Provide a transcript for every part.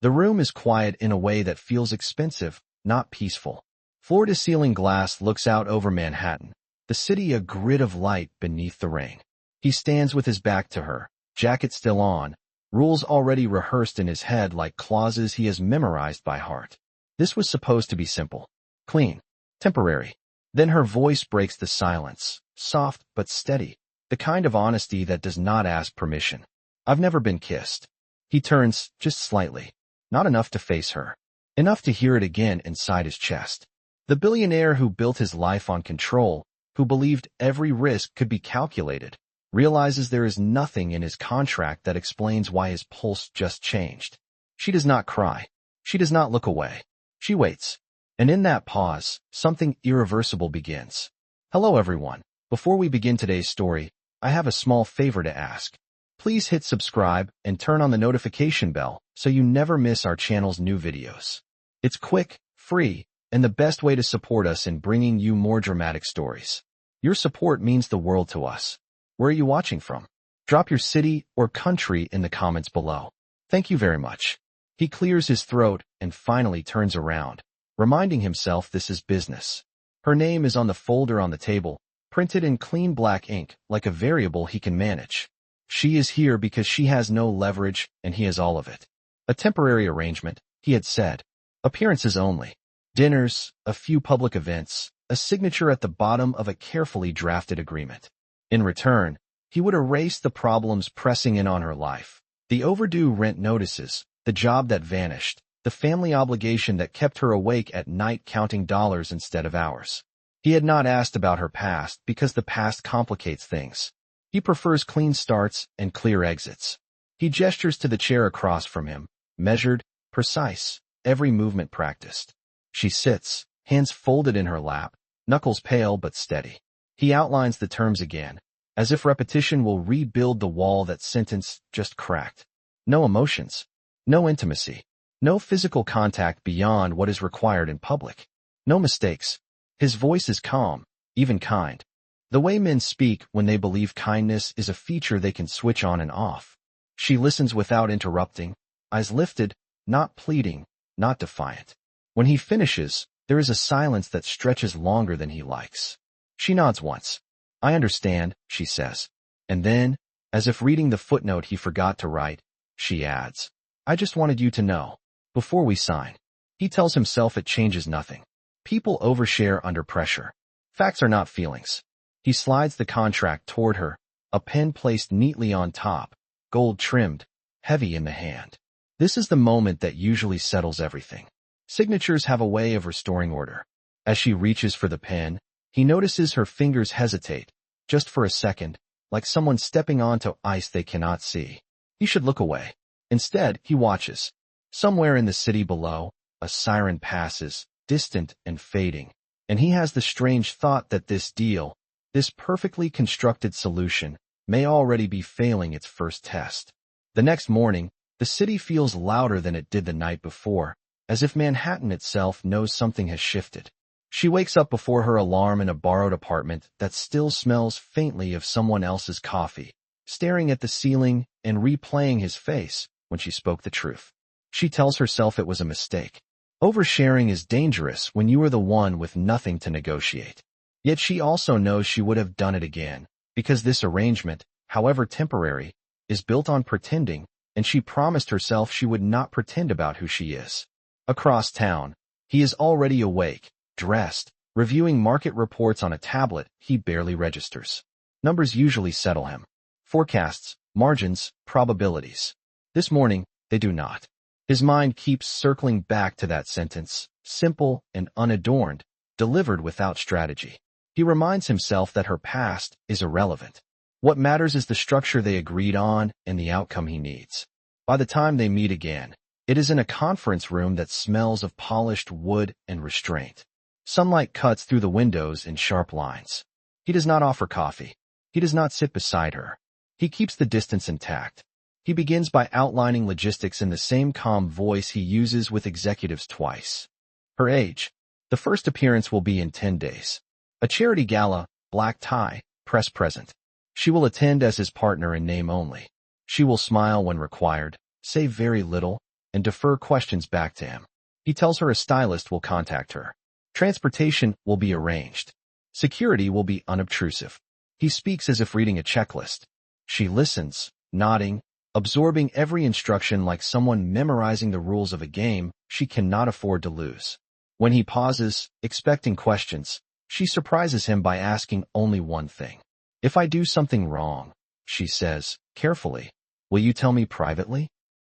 The room is quiet in a way that feels expensive, not peaceful. Floor-to-ceiling glass looks out over Manhattan, the city a grid of light beneath the rain. He stands with his back to her, jacket still on, rules already rehearsed in his head like clauses he has memorized by heart. This was supposed to be simple, clean, temporary. Then her voice breaks the silence, soft but steady, the kind of honesty that does not ask permission. I've never been kissed. He turns, just slightly. Not enough to face her. Enough to hear it again inside his chest. The billionaire who built his life on control, who believed every risk could be calculated, realizes there is nothing in his contract that explains why his pulse just changed. She does not cry. She does not look away. She waits. And in that pause, something irreversible begins. Hello everyone. Before we begin today's story, I have a small favor to ask. Please hit subscribe and turn on the notification bell so you never miss our channel's new videos. It's quick, free, and the best way to support us in bringing you more dramatic stories. Your support means the world to us. Where are you watching from? Drop your city or country in the comments below. Thank you very much. He clears his throat and finally turns around, reminding himself this is business. Her name is on the folder on the table, printed in clean black ink like a variable he can manage. She is here because she has no leverage and he has all of it. A temporary arrangement, he had said. Appearances only. Dinners, a few public events, a signature at the bottom of a carefully drafted agreement. In return, he would erase the problems pressing in on her life. The overdue rent notices, the job that vanished, the family obligation that kept her awake at night counting dollars instead of hours. He had not asked about her past because the past complicates things. He prefers clean starts and clear exits. He gestures to the chair across from him, measured, precise, every movement practiced. She sits, hands folded in her lap, knuckles pale but steady. He outlines the terms again, as if repetition will rebuild the wall that sentence just cracked. No emotions, no intimacy, no physical contact beyond what is required in public. No mistakes. His voice is calm, even kind. The way men speak when they believe kindness is a feature they can switch on and off. She listens without interrupting, eyes lifted, not pleading, not defiant. When he finishes, there is a silence that stretches longer than he likes. She nods once. I understand, she says. And then, as if reading the footnote he forgot to write, she adds, I just wanted you to know. Before we sign. He tells himself it changes nothing. People overshare under pressure. Facts are not feelings. He slides the contract toward her, a pen placed neatly on top, gold trimmed, heavy in the hand. This is the moment that usually settles everything. Signatures have a way of restoring order. As she reaches for the pen, he notices her fingers hesitate, just for a second, like someone stepping onto ice they cannot see. He should look away. Instead, he watches. Somewhere in the city below, a siren passes, distant and fading, and he has the strange thought that this deal, this perfectly constructed solution, may already be failing its first test. The next morning, the city feels louder than it did the night before, as if Manhattan itself knows something has shifted. She wakes up before her alarm in a borrowed apartment that still smells faintly of someone else's coffee, staring at the ceiling and replaying his face when she spoke the truth. She tells herself it was a mistake. Oversharing is dangerous when you are the one with nothing to negotiate. Yet she also knows she would have done it again, because this arrangement, however temporary, is built on pretending, and she promised herself she would not pretend about who she is. Across town, he is already awake, dressed, reviewing market reports on a tablet he barely registers. Numbers usually settle him. Forecasts, margins, probabilities. This morning, they do not. His mind keeps circling back to that sentence, simple and unadorned, delivered without strategy. He reminds himself that her past is irrelevant. What matters is the structure they agreed on and the outcome he needs. By the time they meet again, it is in a conference room that smells of polished wood and restraint. Sunlight cuts through the windows in sharp lines. He does not offer coffee. He does not sit beside her. He keeps the distance intact. He begins by outlining logistics in the same calm voice he uses with executives twice. Her age. The first appearance will be in 10 days. A charity gala, black tie, press present. She will attend as his partner in name only. She will smile when required, say very little, and defer questions back to him. He tells her a stylist will contact her. Transportation will be arranged. Security will be unobtrusive. He speaks as if reading a checklist. She listens, nodding, absorbing every instruction like someone memorizing the rules of a game she cannot afford to lose. When he pauses, expecting questions, she surprises him by asking only one thing. "If I do something wrong," she says, carefully, "will you tell me privately?"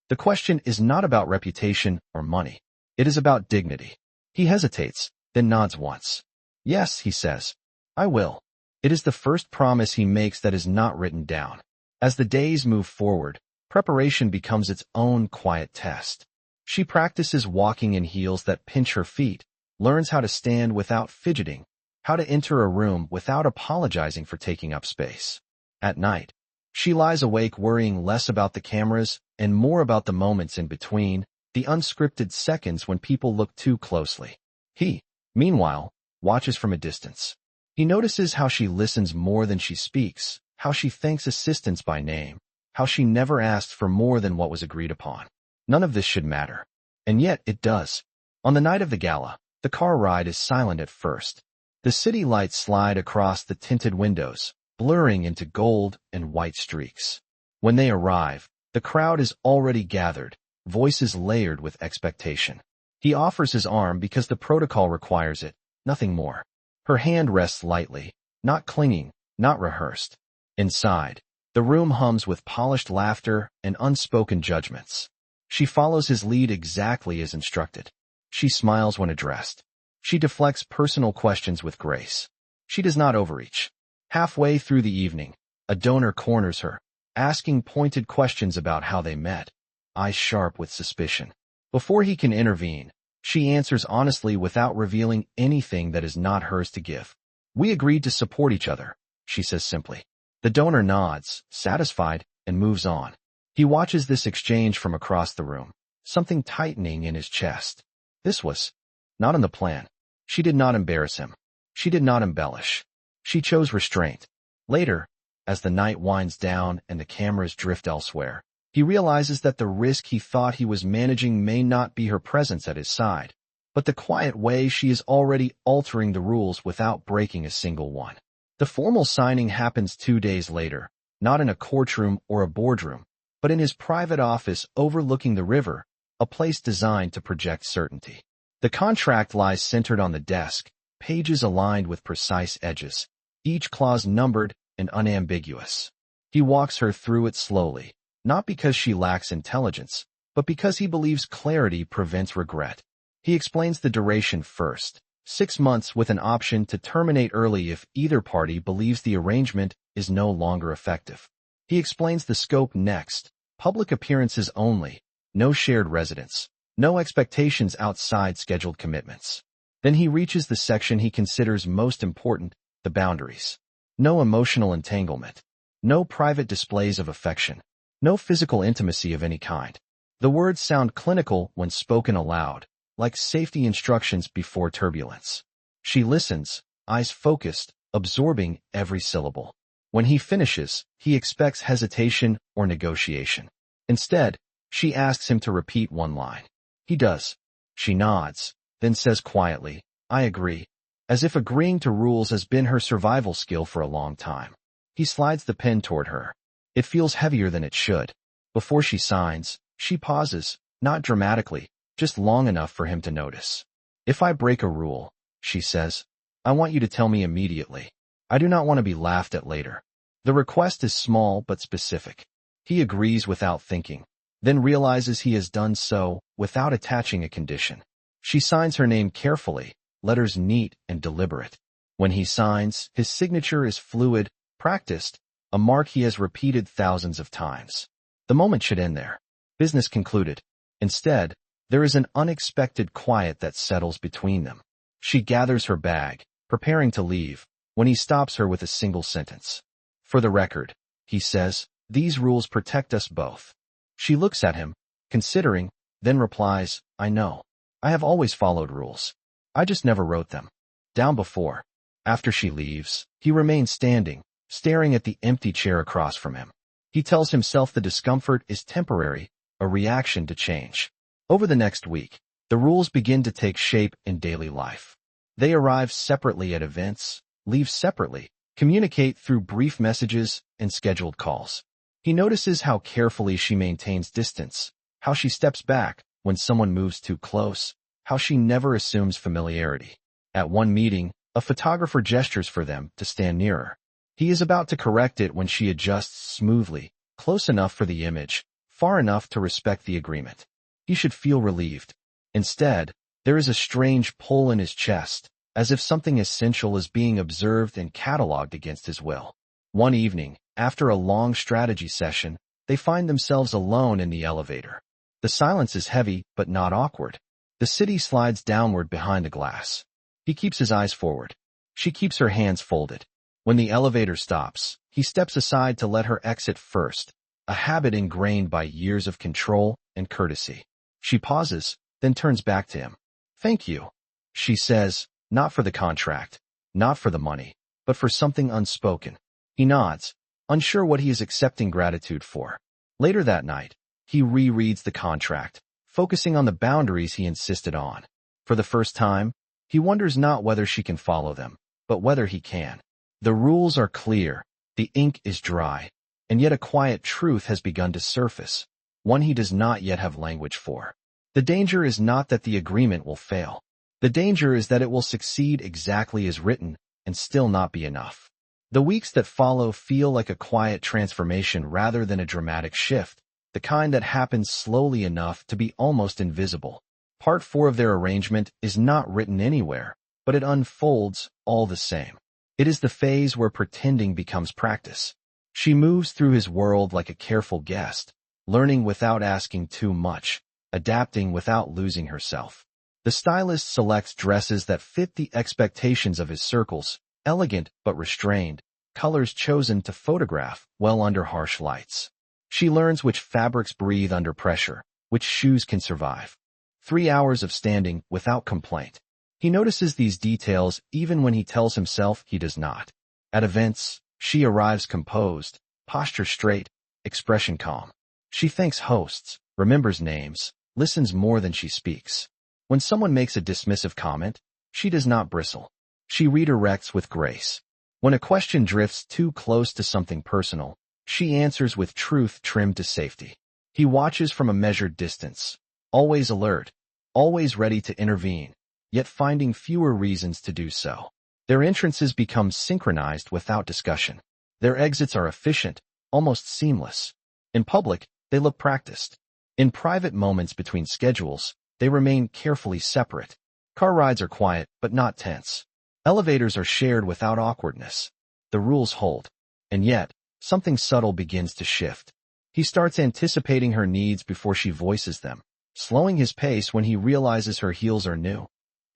The question is not about reputation or money. It is about dignity. He hesitates, then nods once. "Yes," he says, "I will." It is the first promise he makes that is not written down. As the days move forward, preparation becomes its own quiet test. She practices walking in heels that pinch her feet, learns how to stand without fidgeting, how to enter a room without apologizing for taking up space. At night, she lies awake worrying less about the cameras and more about the moments in between, the unscripted seconds when people look too closely. He, meanwhile, watches from a distance. He notices how she listens more than she speaks, how she thanks assistants by name, how she never asked for more than what was agreed upon. None of this should matter. And yet it does. On the night of the gala, the car ride is silent at first. The city lights slide across the tinted windows, blurring into gold and white streaks. When they arrive, the crowd is already gathered, voices layered with expectation. He offers his arm because the protocol requires it, nothing more. Her hand rests lightly, not clinging, not rehearsed. Inside, the room hums with polished laughter and unspoken judgments. She follows his lead exactly as instructed. She smiles when addressed. She deflects personal questions with grace. She does not overreach. Halfway through the evening, a donor corners her, asking pointed questions about how they met, eyes sharp with suspicion. Before he can intervene, she answers honestly without revealing anything that is not hers to give. "We agreed to support each other," she says simply. The donor nods, satisfied, and moves on. He watches this exchange from across the room, something tightening in his chest. This was not in the plan. She did not embarrass him. She did not embellish. She chose restraint. Later, as the night winds down and the cameras drift elsewhere, he realizes that the risk he thought he was managing may not be her presence at his side, but the quiet way she is already altering the rules without breaking a single one. The formal signing happens 2 days later, not in a courtroom or a boardroom, but in his private office overlooking the river, a place designed to project certainty. The contract lies centered on the desk, pages aligned with precise edges, each clause numbered and unambiguous. He walks her through it slowly, not because she lacks intelligence, but because he believes clarity prevents regret. He explains the duration first, 6 months with an option to terminate early if either party believes the arrangement is no longer effective. He explains the scope next, public appearances only, no shared residence, no expectations outside scheduled commitments. Then he reaches the section he considers most important, the boundaries. No emotional entanglement, no private displays of affection, no physical intimacy of any kind. The words sound clinical when spoken aloud, like safety instructions before turbulence. She listens, eyes focused, absorbing every syllable. When he finishes, he expects hesitation or negotiation. Instead, she asks him to repeat one line. He does. She nods, then says quietly, "I agree," as if agreeing to rules has been her survival skill for a long time. He slides the pen toward her. It feels heavier than it should. Before she signs, she pauses, not dramatically, just long enough for him to notice. "If I break a rule," she says, "I want you to tell me immediately. I do not want to be laughed at later." The request is small but specific. He agrees without thinking, then realizes he has done so without attaching a condition. She signs her name carefully, letters neat and deliberate. When he signs, his signature is fluid, practiced, a mark he has repeated thousands of times. The moment should end there. Business concluded. Instead, there is an unexpected quiet that settles between them. She gathers her bag, preparing to leave, when he stops her with a single sentence. "For the record," he says, "these rules protect us both." She looks at him, considering, then replies, "I know. I have always followed rules. I just never wrote them down before." After she leaves, he remains standing, staring at the empty chair across from him. He tells himself the discomfort is temporary, a reaction to change. Over the next week, the rules begin to take shape in daily life. They arrive separately at events, leave separately, communicate through brief messages and scheduled calls. He notices how carefully she maintains distance, how she steps back when someone moves too close, how she never assumes familiarity. At one meeting, a photographer gestures for them to stand nearer. He is about to correct it when she adjusts smoothly, close enough for the image, far enough to respect the agreement. He should feel relieved. Instead, there is a strange pull in his chest, as if something essential is being observed and catalogued against his will. One evening, after a long strategy session, they find themselves alone in the elevator. The silence is heavy but not awkward. The city slides downward behind the glass. He keeps his eyes forward. She keeps her hands folded. When the elevator stops, he steps aside to let her exit first, a habit ingrained by years of control and courtesy. She pauses, then turns back to him. "Thank you," she says, not for the contract, not for the money, but for something unspoken. He nods, unsure what he is accepting gratitude for. Later that night, he rereads the contract, focusing on the boundaries he insisted on. For the first time, he wonders not whether she can follow them, but whether he can. The rules are clear, the ink is dry, and yet a quiet truth has begun to surface, one he does not yet have language for. The danger is not that the agreement will fail. The danger is that it will succeed exactly as written and still not be enough. The weeks that follow feel like a quiet transformation rather than a dramatic shift, the kind that happens slowly enough to be almost invisible. Part 4 of their arrangement is not written anywhere, but it unfolds all the same. It is the phase where pretending becomes practice. She moves through his world like a careful guest, learning without asking too much, adapting without losing herself. The stylist selects dresses that fit the expectations of his circles, elegant but restrained, colors chosen to photograph well under harsh lights. She learns which fabrics breathe under pressure, which shoes can survive. 3 hours of standing without complaint. He notices these details even when he tells himself he does not. At events, she arrives composed, posture straight, expression calm. She thanks hosts, remembers names, listens more than she speaks. When someone makes a dismissive comment, she does not bristle. She redirects with grace. When a question drifts too close to something personal, she answers with truth trimmed to safety. He watches from a measured distance, always alert, always ready to intervene, yet finding fewer reasons to do so. Their entrances become synchronized without discussion. Their exits are efficient, almost seamless. In public, they look practiced. In private moments between schedules, they remain carefully separate. Car rides are quiet, but not tense. Elevators are shared without awkwardness. The rules hold. And yet, something subtle begins to shift. He starts anticipating her needs before she voices them, slowing his pace when he realizes her heels are new,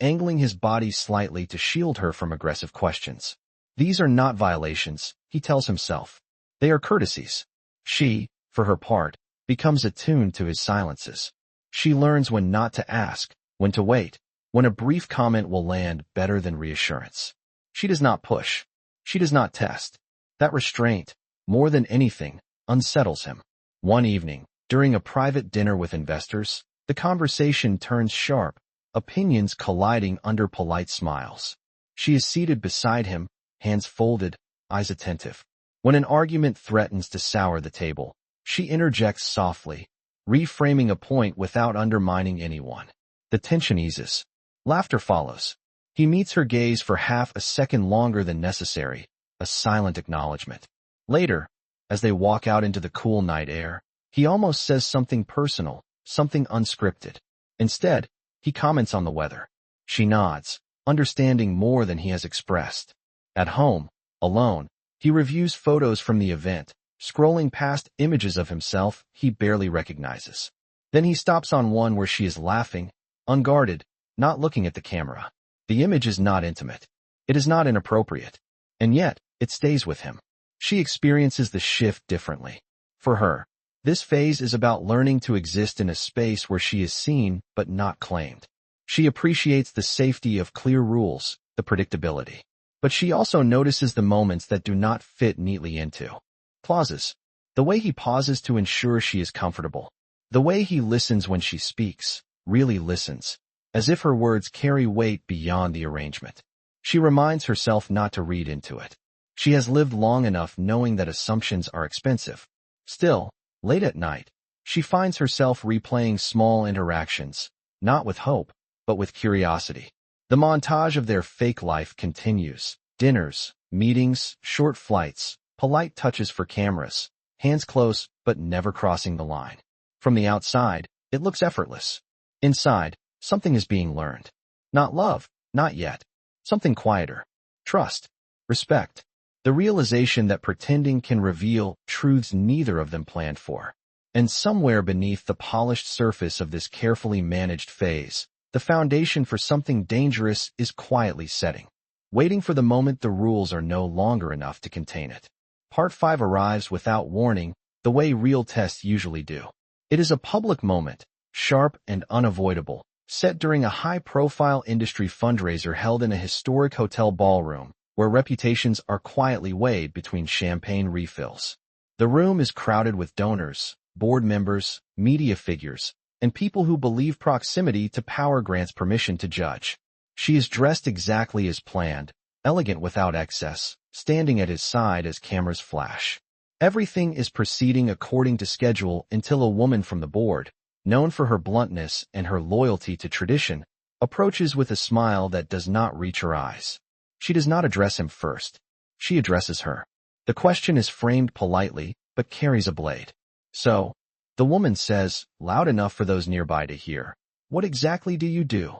angling his body slightly to shield her from aggressive questions. These are not violations, he tells himself. They are courtesies. She, for her part, becomes attuned to his silences. She learns when not to ask, when to wait, when a brief comment will land better than reassurance. She does not push. She does not test. That restraint, more than anything, unsettles him. One evening, during a private dinner with investors, the conversation turns sharp, opinions colliding under polite smiles. She is seated beside him, hands folded, eyes attentive. When an argument threatens to sour the table, she interjects softly, reframing a point without undermining anyone. The tension eases. Laughter follows. He meets her gaze for half a second longer than necessary, a silent acknowledgement. Later, as they walk out into the cool night air, he almost says something personal, something unscripted. Instead, he comments on the weather. She nods, understanding more than he has expressed. At home, alone, he reviews photos from the event, scrolling past images of himself he barely recognizes. Then he stops on one where she is laughing, unguarded, not looking at the camera. The image is not intimate. It is not inappropriate. And yet, it stays with him. She experiences the shift differently. For her, this phase is about learning to exist in a space where she is seen but not claimed. She appreciates the safety of clear rules, the predictability. But she also notices the moments that do not fit neatly into clauses. The way he pauses to ensure she is comfortable. The way he listens when she speaks, really listens, as if her words carry weight beyond the arrangement. She reminds herself not to read into it. She has lived long enough knowing that assumptions are expensive. Still, late at night, she finds herself replaying small interactions, not with hope, but with curiosity. The montage of their fake life continues. Dinners, meetings, short flights, polite touches for cameras, hands close but never crossing the line. From the outside, it looks effortless. Inside, something is being learned. Not love, not yet. Something quieter. Trust. Respect. The realization that pretending can reveal truths neither of them planned for. And somewhere beneath the polished surface of this carefully managed phase, the foundation for something dangerous is quietly setting, waiting for the moment the rules are no longer enough to contain it. Part 5 arrives without warning, the way real tests usually do. It is a public moment, sharp and unavoidable, set during a high-profile industry fundraiser held in a historic hotel ballroom, where reputations are quietly weighed between champagne refills. The room is crowded with donors, board members, media figures, and people who believe proximity to power grants permission to judge. She is dressed exactly as planned, elegant without excess, standing at his side as cameras flash. Everything is proceeding according to schedule until a woman from the board, known for her bluntness and her loyalty to tradition, approaches with a smile that does not reach her eyes. She does not address him first. She addresses her. The question is framed politely, but carries a blade. So, the woman says, loud enough for those nearby to hear, "What exactly do you do?"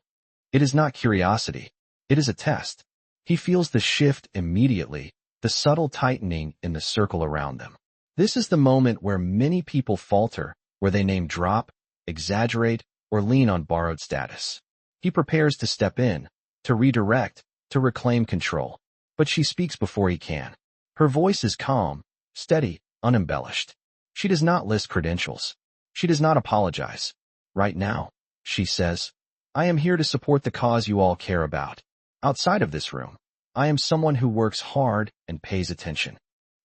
It is not curiosity. It is a test. He feels the shift immediately, the subtle tightening in the circle around them. This is the moment where many people falter, where they name drop, exaggerate, or lean on borrowed status. He prepares to step in, to redirect, to reclaim control. But she speaks before he can. Her voice is calm, steady, unembellished. She does not list credentials. She does not apologize. Right now, she says, I am here to support the cause you all care about. Outside of this room, I am someone who works hard and pays attention.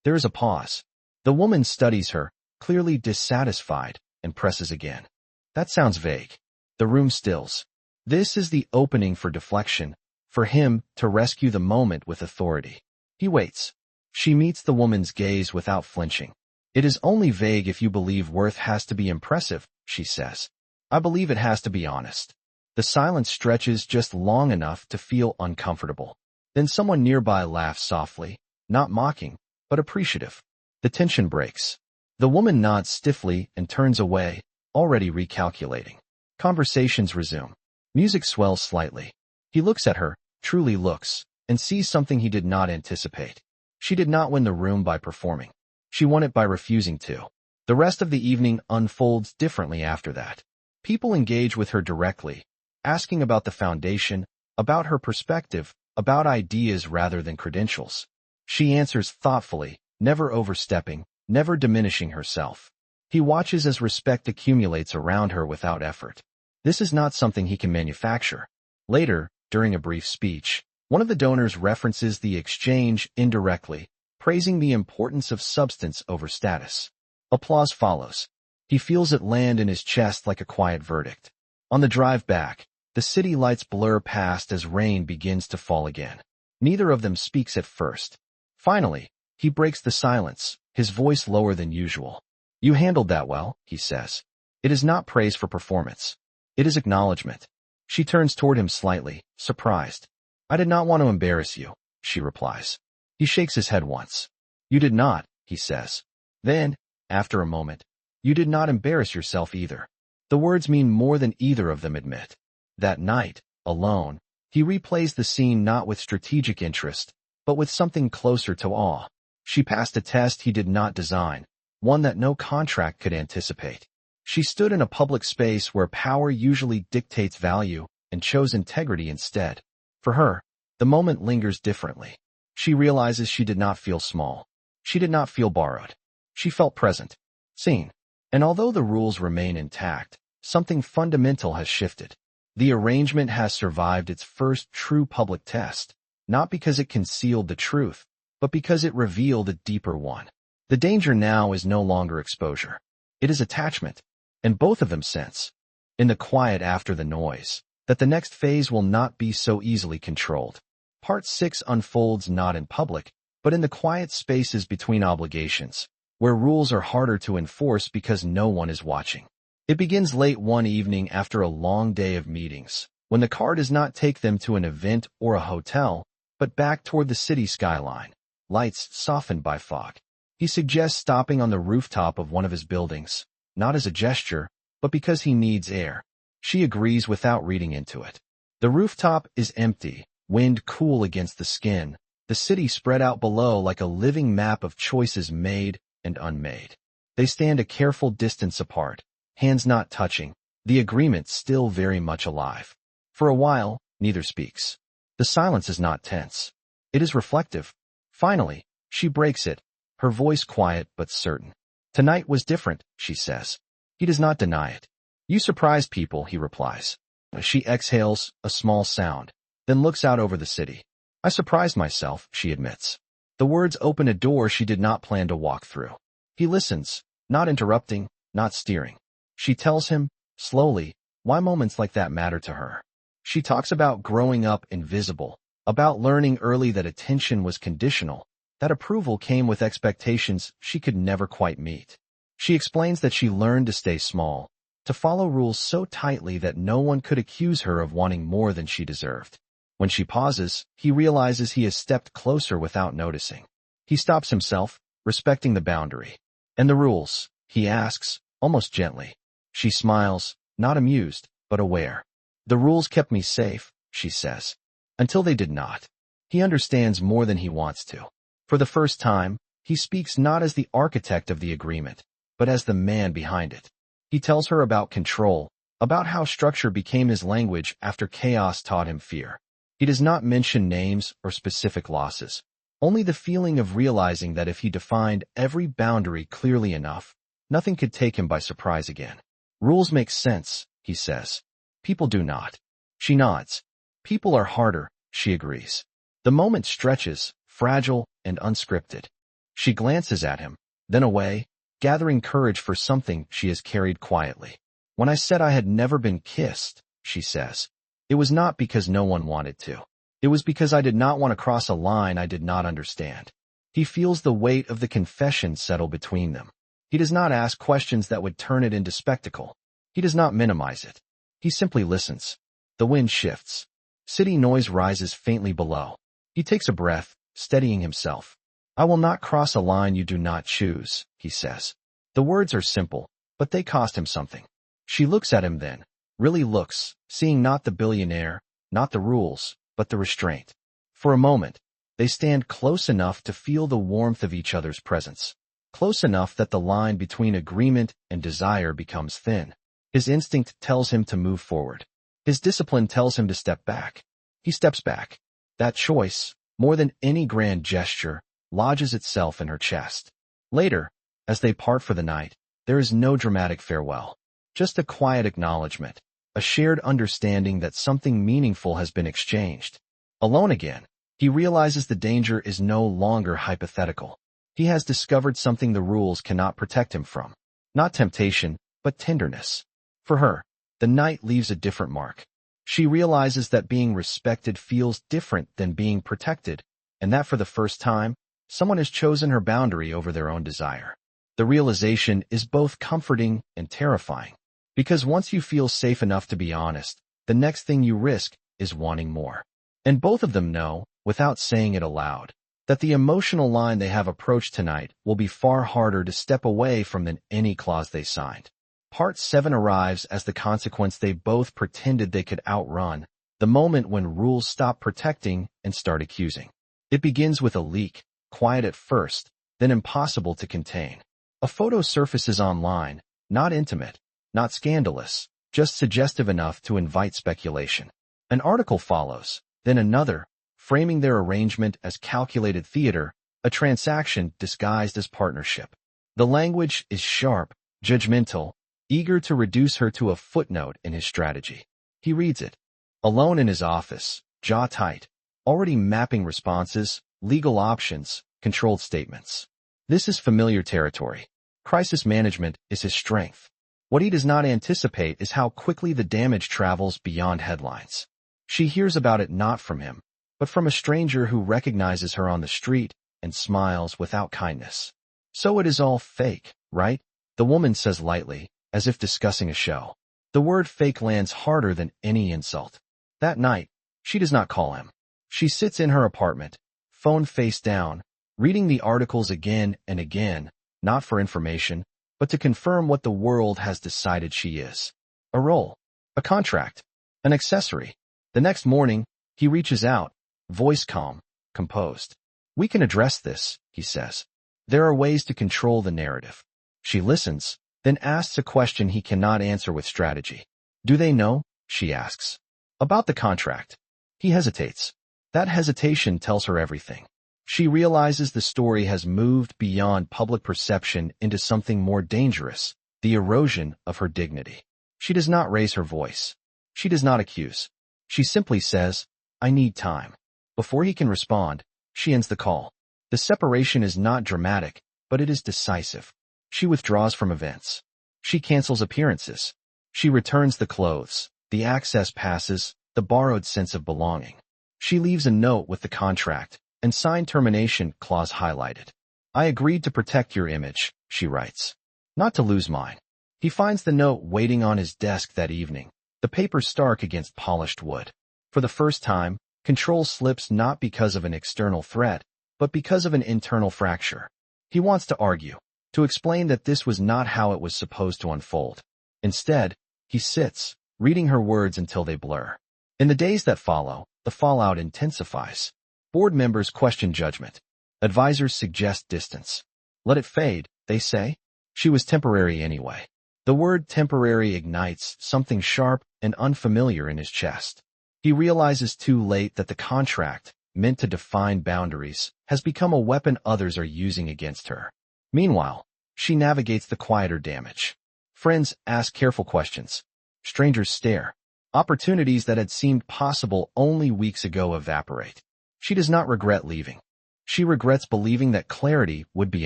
There is a pause. The woman studies her, clearly dissatisfied, and presses again. That sounds vague. The room stills. This is the opening for deflection, for him to rescue the moment with authority. He waits. She meets the woman's gaze without flinching. It is only vague if you believe worth has to be impressive, she says. I believe it has to be honest. The silence stretches just long enough to feel uncomfortable. Then someone nearby laughs softly, not mocking, but appreciative. The tension breaks. The woman nods stiffly and turns away, already recalculating. Conversations resume. Music swells slightly. He looks at her, truly looks, and sees something he did not anticipate. She did not win the room by performing. She won it by refusing to. The rest of the evening unfolds differently after that. People engage with her directly, asking about the foundation, about her perspective, about ideas rather than credentials. She answers thoughtfully, never overstepping, never diminishing herself. He watches as respect accumulates around her without effort. This is not something he can manufacture. Later, during a brief speech, one of the donors references the exchange indirectly, praising the importance of substance over status. Applause follows. He feels it land in his chest like a quiet verdict. On the drive back, the city lights blur past as rain begins to fall again. Neither of them speaks at first. Finally, he breaks the silence, his voice lower than usual. You handled that well, he says. It is not praise for performance. It is acknowledgement. She turns toward him slightly, surprised. I did not want to embarrass you, she replies. He shakes his head once. You did not, he says. Then, after a moment, you did not embarrass yourself either. The words mean more than either of them admit. That night, alone, he replays the scene not with strategic interest, but with something closer to awe. She passed a test he did not design, one that no contract could anticipate. She stood in a public space where power usually dictates value and chose integrity instead. For her, the moment lingers differently. She realizes she did not feel small. She did not feel borrowed. She felt present, seen. And although the rules remain intact, something fundamental has shifted. The arrangement has survived its first true public test, not because it concealed the truth, but because it revealed a deeper one. The danger now is no longer exposure. It is attachment. and both of them sense, in the quiet after the noise, that the next phase will not be so easily controlled. Part 6 unfolds not in public, but in the quiet spaces between obligations, where rules are harder to enforce because no one is watching. It begins late one evening after a long day of meetings, when the car does not take them to an event or a hotel, but back toward the city skyline, lights softened by fog. He suggests stopping on the rooftop of one of his buildings, not as a gesture, but because he needs air. She agrees without reading into it. The rooftop is empty, wind cool against the skin, the city spread out below like a living map of choices made and unmade. They stand a careful distance apart, hands not touching, the agreement still very much alive. For a while, neither speaks. The silence is not tense. It is reflective. Finally, she breaks it, her voice quiet but certain. Tonight was different, she says. He does not deny it. You surprise people, he replies. She exhales, a small sound, then looks out over the city. I surprised myself, she admits. The words open a door she did not plan to walk through. He listens, not interrupting, not steering. She tells him, slowly, why moments like that matter to her. She talks about growing up invisible, about learning early that attention was conditional, that approval came with expectations she could never quite meet. She explains that she learned to stay small, to follow rules so tightly that no one could accuse her of wanting more than she deserved. When she pauses, he realizes he has stepped closer without noticing. He stops himself, respecting the boundary. And the rules, he asks, almost gently. She smiles, not amused, but aware. The rules kept me safe, she says. Until they did not. He understands more than he wants to. For the first time, he speaks not as the architect of the agreement, but as the man behind it. He tells her about control, about how structure became his language after chaos taught him fear. He does not mention names or specific losses, only the feeling of realizing that if he defined every boundary clearly enough, nothing could take him by surprise again. Rules make sense, he says. People do not. She nods. People are harder, she agrees. The moment stretches, fragile and unscripted. She glances at him, then away, gathering courage for something she has carried quietly. When I said I had never been kissed, she says, it was not because no one wanted to. It was because I did not want to cross a line I did not understand. He feels the weight of the confession settle between them. He does not ask questions that would turn it into spectacle. He does not minimize it. He simply listens. The wind shifts. City noise rises faintly below. He takes a breath, steadying himself. I will not cross a line you do not choose, he says. The words are simple, but they cost him something. She looks at him then, really looks, seeing not the billionaire, not the rules, but the restraint. For a moment, they stand close enough to feel the warmth of each other's presence. Close enough that the line between agreement and desire becomes thin. His instinct tells him to move forward. His discipline tells him to step back. He steps back. That choice, more than any grand gesture, lodges itself in her chest. Later, as they part for the night, there is no dramatic farewell. Just a quiet acknowledgement, a shared understanding that something meaningful has been exchanged. Alone again, he realizes the danger is no longer hypothetical. He has discovered something the rules cannot protect him from. Not temptation, but tenderness. For her, the night leaves a different mark. She realizes that being respected feels different than being protected, and that for the first time, someone has chosen her boundary over their own desire. The realization is both comforting and terrifying, because once you feel safe enough to be honest, the next thing you risk is wanting more. And both of them know, without saying it aloud, that the emotional line they have approached tonight will be far harder to step away from than any clause they signed. Part 7 arrives as the consequence they both pretended they could outrun, the moment when rules stop protecting and start accusing. It begins with a leak, quiet at first, then impossible to contain. A photo surfaces online, not intimate, not scandalous, just suggestive enough to invite speculation. An article follows, then another, framing their arrangement as calculated theater, a transaction disguised as partnership. The language is sharp, judgmental, eager to reduce her to a footnote in his strategy. He reads it. Alone in his office, jaw tight, already mapping responses, legal options, controlled statements. This is familiar territory. Crisis management is his strength. What he does not anticipate is how quickly the damage travels beyond headlines. She hears about it not from him, but from a stranger who recognizes her on the street and smiles without kindness. So it is all fake, right? The woman says lightly, as if discussing a show. The word fake lands harder than any insult. That night, she does not call him. She sits in her apartment, phone face down, reading the articles again and again, not for information, but to confirm what the world has decided she is. A role, a contract, an accessory. The next morning, he reaches out, voice calm, composed. "We can address this," he says. "There are ways to control the narrative." She listens, then asks a question he cannot answer with strategy. "Do they know?" she asks. "About the contract." He hesitates. That hesitation tells her everything. She realizes the story has moved beyond public perception into something more dangerous, the erosion of her dignity. She does not raise her voice. She does not accuse. She simply says, "I need time." Before he can respond, she ends the call. The separation is not dramatic, but it is decisive. She withdraws from events. She cancels appearances. She returns the clothes, the access passes, the borrowed sense of belonging. She leaves a note with the contract, and signed termination clause highlighted. "I agreed to protect your image," she writes. "Not to lose mine." He finds the note waiting on his desk that evening, the paper stark against polished wood. For the first time, control slips not because of an external threat, but because of an internal fracture. He wants to argue, to explain that this was not how it was supposed to unfold. Instead, he sits, reading her words until they blur. In the days that follow, the fallout intensifies. Board members question judgment. Advisors suggest distance. "Let it fade," they say. She was temporary anyway. The word temporary ignites something sharp and unfamiliar in his chest. He realizes too late that the contract, meant to define boundaries, has become a weapon others are using against her. Meanwhile, she navigates the quieter damage. Friends ask careful questions. Strangers stare. Opportunities that had seemed possible only weeks ago evaporate. She does not regret leaving. She regrets believing that clarity would be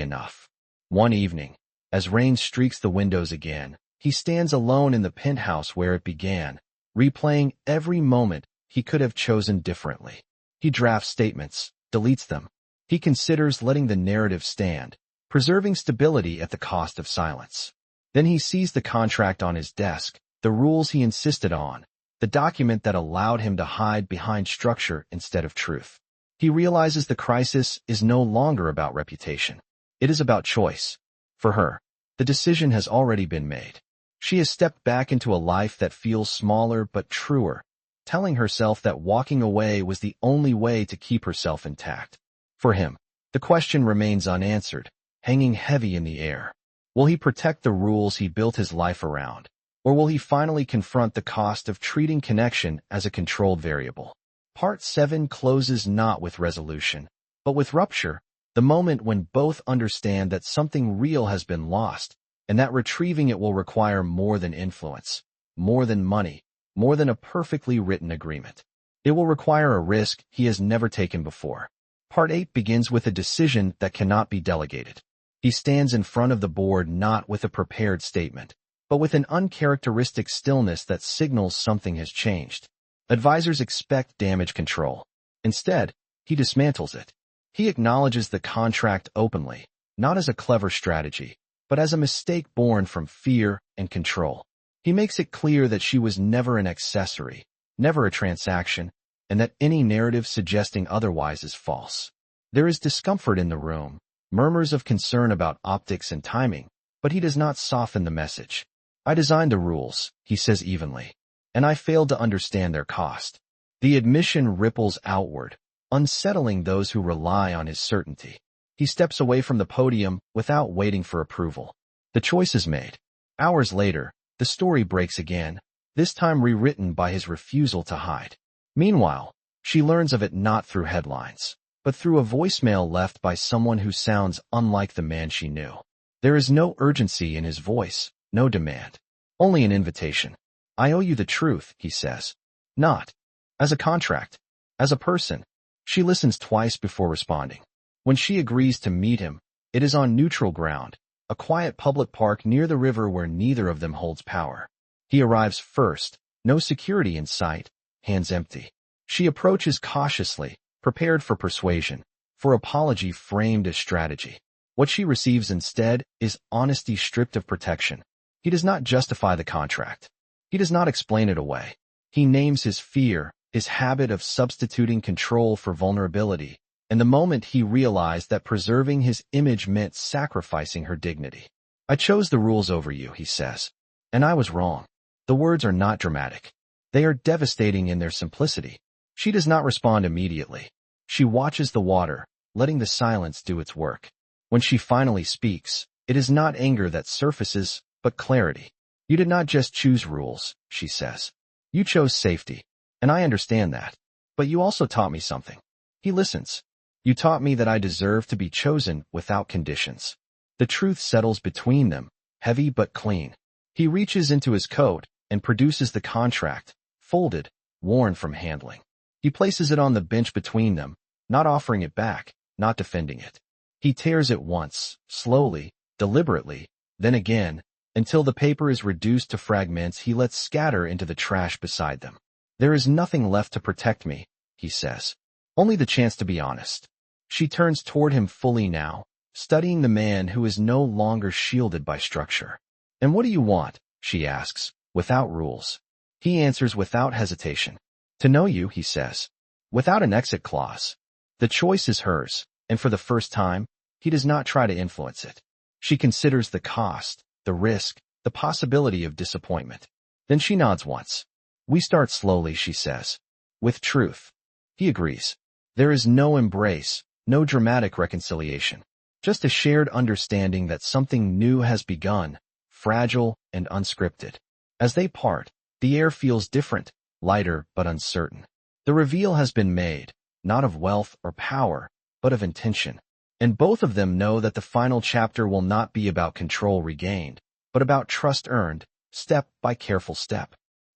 enough. One evening, as rain streaks the windows again, he stands alone in the penthouse where it began, replaying every moment he could have chosen differently. He drafts statements, deletes them. He considers letting the narrative stand, preserving stability at the cost of silence. Then he sees the contract on his desk, the rules he insisted on, the document that allowed him to hide behind structure instead of truth. He realizes the crisis is no longer about reputation. It is about choice. For her, the decision has already been made. She has stepped back into a life that feels smaller but truer, telling herself that walking away was the only way to keep herself intact. For him, the question remains unanswered, hanging heavy in the air. Will he protect the rules he built his life around, or will he finally confront the cost of treating connection as a controlled variable? Part 7 closes not with resolution, but with rupture, the moment when both understand that something real has been lost, and that retrieving it will require more than influence, more than money, more than a perfectly written agreement. It will require a risk he has never taken before. Part 8 begins with a decision that cannot be delegated. He stands in front of the board not with a prepared statement, but with an uncharacteristic stillness that signals something has changed. Advisors expect damage control. Instead, he dismantles it. He acknowledges the contract openly, not as a clever strategy, but as a mistake born from fear and control. He makes it clear that she was never an accessory, never a transaction, and that any narrative suggesting otherwise is false. There is discomfort in the room, murmurs of concern about optics and timing, but he does not soften the message. "I designed the rules," he says evenly, "and I failed to understand their cost." The admission ripples outward, unsettling those who rely on his certainty. He steps away from the podium without waiting for approval. The choice is made. Hours later, the story breaks again, this time rewritten by his refusal to hide. Meanwhile, she learns of it not through headlines, but through a voicemail left by someone who sounds unlike the man she knew. There is no urgency in his voice, no demand, only an invitation. "I owe you the truth," he says. "Not as a contract, as a person." She listens twice before responding. When she agrees to meet him, it is on neutral ground, a quiet public park near the river where neither of them holds power. He arrives first, no security in sight, hands empty. She approaches cautiously, prepared for persuasion, for apology framed as strategy. What she receives instead is honesty stripped of protection. He does not justify the contract. He does not explain it away. He names his fear, his habit of substituting control for vulnerability, and the moment he realized that preserving his image meant sacrificing her dignity. I chose the rules over you, he says. And I was wrong. The words are not dramatic. They are devastating in their simplicity. She does not respond immediately. She watches the water, letting the silence do its work. When she finally speaks, it is not anger that surfaces, but clarity. You did not just choose rules, she says. You chose safety, and I understand that. But you also taught me something. He listens. You taught me that I deserve to be chosen without conditions. The truth settles between them, heavy but clean. He reaches into his coat and produces the contract, folded, worn from handling. He places it on the bench between them, not offering it back, not defending it. He tears it once, slowly, deliberately, then again, until the paper is reduced to fragments he lets scatter into the trash beside them. There is nothing left to protect me, he says. Only the chance to be honest. She turns toward him fully now, studying the man who is no longer shielded by structure. And what do you want? She asks, without rules. He answers without hesitation. To know you, he says, without an exit clause. The choice is hers, and for the first time, he does not try to influence it. She considers the cost, the risk, the possibility of disappointment. Then she nods once. We start slowly, she says. With truth. He agrees. There is no embrace, no dramatic reconciliation. Just a shared understanding that something new has begun, fragile and unscripted. As they part, the air feels different, lighter but uncertain. The reveal has been made, not of wealth or power, but of intention. And both of them know that the final chapter will not be about control regained, but about trust earned, step by careful step.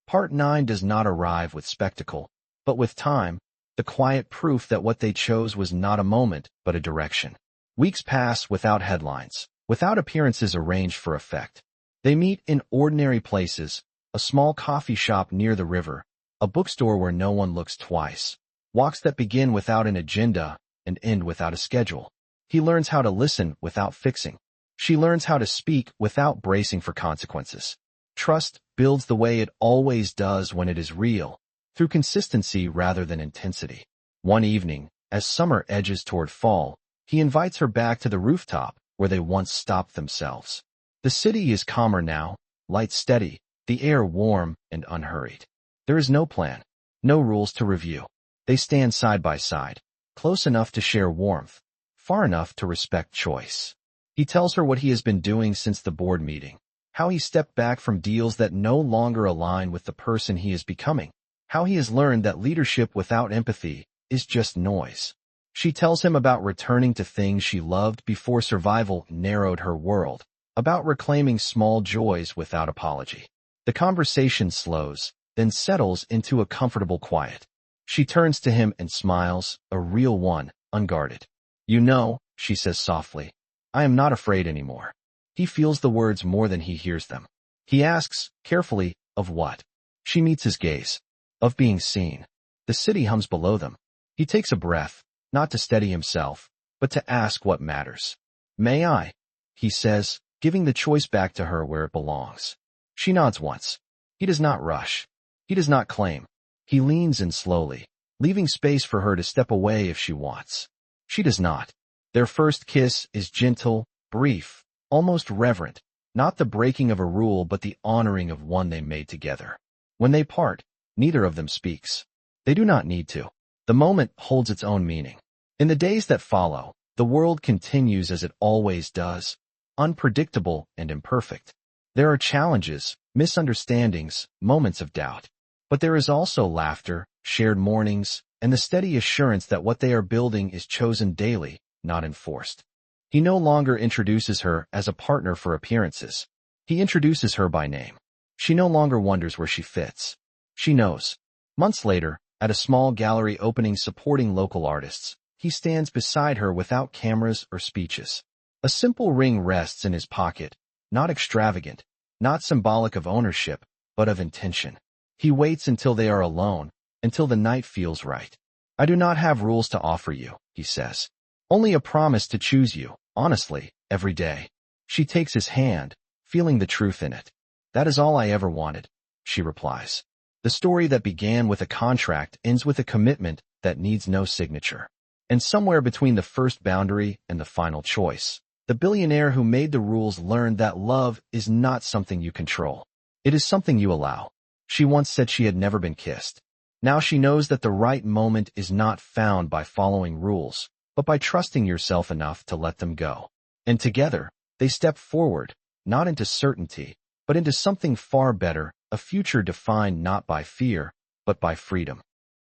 Part 9 does not arrive with spectacle, but with time, the quiet proof that what they chose was not a moment, but a direction. Weeks pass without headlines, without appearances arranged for effect. They meet in ordinary places, a small coffee shop near the river, a bookstore where no one looks twice, walks that begin without an agenda and end without a schedule. He learns how to listen without fixing. She learns how to speak without bracing for consequences. Trust builds the way it always does when it is real, through consistency rather than intensity. One evening, as summer edges toward fall, he invites her back to the rooftop where they once stopped themselves. The city is calmer now, light steady, the air warm and unhurried. There is no plan, no rules to review. They stand side by side, close enough to share warmth, far enough to respect choice. He tells her what he has been doing since the board meeting, how he stepped back from deals that no longer align with the person he is becoming, how he has learned that leadership without empathy is just noise. She tells him about returning to things she loved before survival narrowed her world, about reclaiming small joys without apology. The conversation slows, then settles into a comfortable quiet. She turns to him and smiles, a real one, unguarded. You know, she says softly, I am not afraid anymore. He feels the words more than he hears them. He asks, carefully, of what? She meets his gaze. Of being seen. The city hums below them. He takes a breath, not to steady himself, but to ask what matters. May I? He says, giving the choice back to her where it belongs. She nods once. He does not rush. He does not claim. He leans in slowly, leaving space for her to step away if she wants. She does not. Their first kiss is gentle, brief, almost reverent, not the breaking of a rule but the honoring of one they made together. When they part, neither of them speaks. They do not need to. The moment holds its own meaning. In the days that follow, the world continues as it always does, unpredictable and imperfect. There are challenges, misunderstandings, moments of doubt. But there is also laughter, shared mornings, and the steady assurance that what they are building is chosen daily, not enforced. He no longer introduces her as a partner for appearances. He introduces her by name. She no longer wonders where she fits. She knows. Months later, at a small gallery opening supporting local artists, he stands beside her without cameras or speeches. A simple ring rests in his pocket, not extravagant, not symbolic of ownership, but of intention. He waits until they are alone, until the night feels right. I do not have rules to offer you, he says. Only a promise to choose you, honestly, every day. She takes his hand, feeling the truth in it. That is all I ever wanted, she replies. The story that began with a contract ends with a commitment that needs no signature. And somewhere between the first boundary and the final choice, the billionaire who made the rules learned that love is not something you control. It is something you allow. She once said she had never been kissed. Now she knows that the right moment is not found by following rules, but by trusting yourself enough to let them go. And together, they step forward, not into certainty, but into something far better, a future defined not by fear, but by freedom.